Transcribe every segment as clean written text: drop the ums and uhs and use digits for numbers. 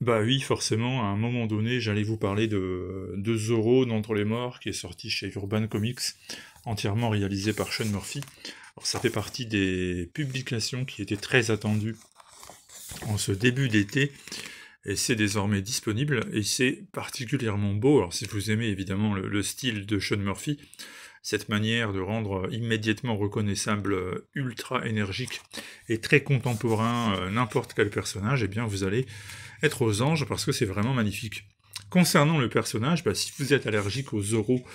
Bah oui, forcément, à un moment donné, j'allais vous parler de Zorro d'Entre les Morts, qui est sorti chez Urban Comics, entièrement réalisé par Sean Murphy. Alors ça fait partie des publications qui étaient très attendues en ce début d'été, et c'est désormais disponible, et c'est particulièrement beau. Alors si vous aimez évidemment le style de Sean Murphy, cette manière de rendre immédiatement reconnaissable, ultra énergique et très contemporain n'importe quel personnage, eh bien vous allez être aux anges parce que c'est vraiment magnifique. Concernant le personnage, bah, si vous êtes allergique aux Zorro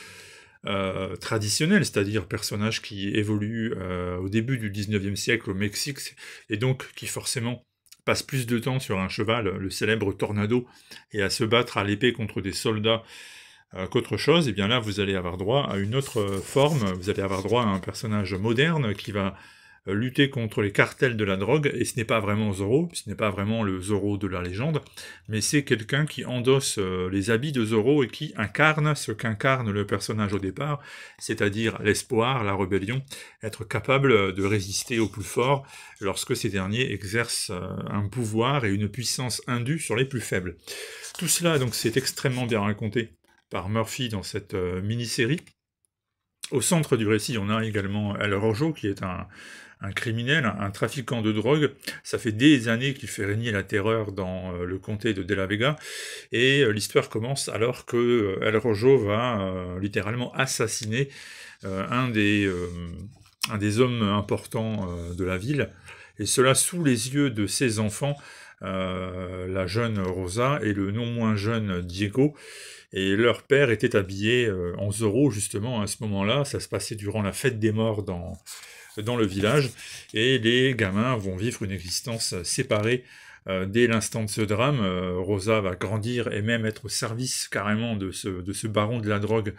traditionnels, c'est-à-dire personnages qui évoluent au début du 19e siècle au Mexique, et donc qui forcément passent plus de temps sur un cheval, le célèbre Tornado, et à se battre à l'épée contre des soldats qu'autre chose, et bien là vous allez avoir droit à une autre forme, vous allez avoir droit à un personnage moderne qui va lutter contre les cartels de la drogue, et ce n'est pas vraiment Zorro, ce n'est pas vraiment le Zorro de la légende, mais c'est quelqu'un qui endosse les habits de Zorro et qui incarne ce qu'incarne le personnage au départ, c'est-à-dire l'espoir, la rébellion, être capable de résister au plus fort lorsque ces derniers exercent un pouvoir et une puissance indue sur les plus faibles. Tout cela, donc, c'est extrêmement bien raconté par Murphy dans cette mini-série. Au centre du récit, on a également El Rojo, qui est un criminel, un trafiquant de drogue. Ça fait des années qu'il fait régner la terreur dans le comté de De La Vega, et l'histoire commence alors que El Rojo va littéralement assassiner un des hommes importants de la ville, et cela sous les yeux de ses enfants, la jeune Rosa et le non moins jeune Diego, et leur père était habillé en Zorro, justement, à ce moment-là. Ça se passait durant la fête des morts dans le village, et les gamins vont vivre une existence séparée dès l'instant de ce drame. Rosa va grandir et même être au service carrément de ce baron de la drogue.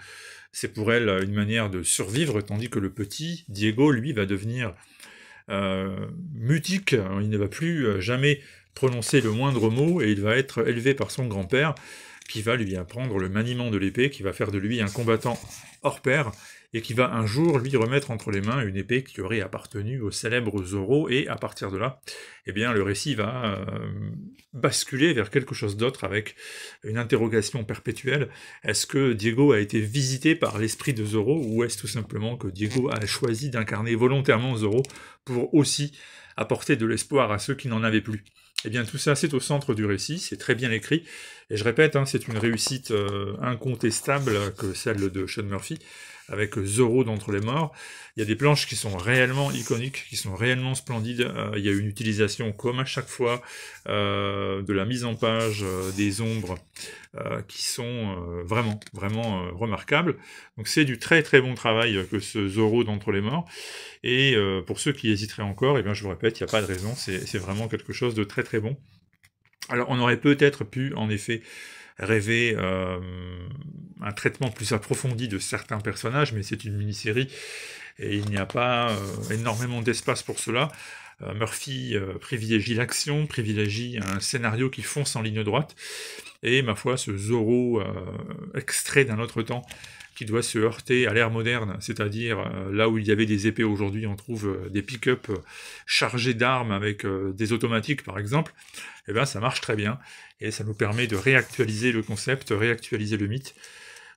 C'est pour elle une manière de survivre, tandis que le petit, Diego, lui, va devenir mutique. Il ne va plus jamais prononcer le moindre mot, et il va être élevé par son grand-père, qui va lui apprendre le maniement de l'épée, qui va faire de lui un combattant hors pair, et qui va un jour lui remettre entre les mains une épée qui aurait appartenu au célèbre Zorro, et à partir de là, eh bien, le récit va basculer vers quelque chose d'autre, avec une interrogation perpétuelle. Est-ce que Diego a été visité par l'esprit de Zorro, ou est-ce tout simplement que Diego a choisi d'incarner volontairement Zorro pour aussi apporter de l'espoir à ceux qui n'en avaient plus? Eh bien, tout ça, c'est au centre du récit, c'est très bien écrit, et je répète, hein, c'est une réussite incontestable que celle de Sean Murphy, avec Zorro d'Entre les Morts. Il y a des planches qui sont réellement iconiques, qui sont réellement splendides. Il y a une utilisation, comme à chaque fois, de la mise en page, des ombres, qui sont vraiment remarquables. Donc c'est du très très bon travail que ce Zorro d'Entre les Morts. Et pour ceux qui hésiteraient encore, eh bien, je vous répète, il n'y a pas de raison, c'est vraiment quelque chose de très très bon. Alors on aurait peut-être pu, en effet, rêver un traitement plus approfondi de certains personnages, mais c'est une mini-série, et il n'y a pas énormément d'espace pour cela. Murphy privilégie l'action, privilégie un scénario qui fonce en ligne droite, et ma foi, ce Zorro extrait d'un autre temps, qui doit se heurter à l'ère moderne, c'est-à-dire là où il y avait des épées aujourd'hui, on trouve des pick-up chargés d'armes avec des automatiques par exemple, et bien ça marche très bien, et ça nous permet de réactualiser le concept, réactualiser le mythe,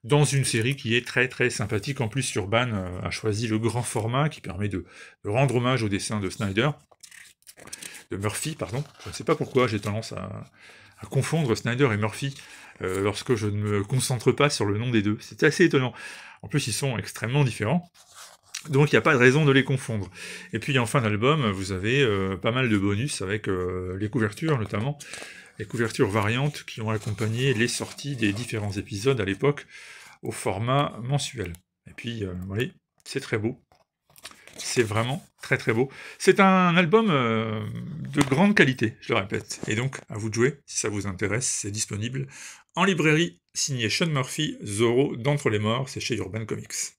dans une série qui est très très sympathique. En plus, Urban a choisi le grand format qui permet de rendre hommage au dessin de Snyder, de Murphy, pardon. Je ne sais pas pourquoi j'ai tendance à confondre Snyder et Murphy lorsque je ne me concentre pas sur le nom des deux. C'est assez étonnant. En plus, ils sont extrêmement différents, donc il n'y a pas de raison de les confondre. Et puis en fin d'album, vous avez pas mal de bonus avec les couvertures notamment, les couvertures variantes qui ont accompagné les sorties des différents épisodes à l'époque au format mensuel. Et puis, oui, c'est très beau. C'est vraiment très très beau. C'est un album de grande qualité, je le répète. Et donc, à vous de jouer, si ça vous intéresse, c'est disponible en librairie, signé Sean Murphy, Zorro d'Entre les Morts, c'est chez Urban Comics.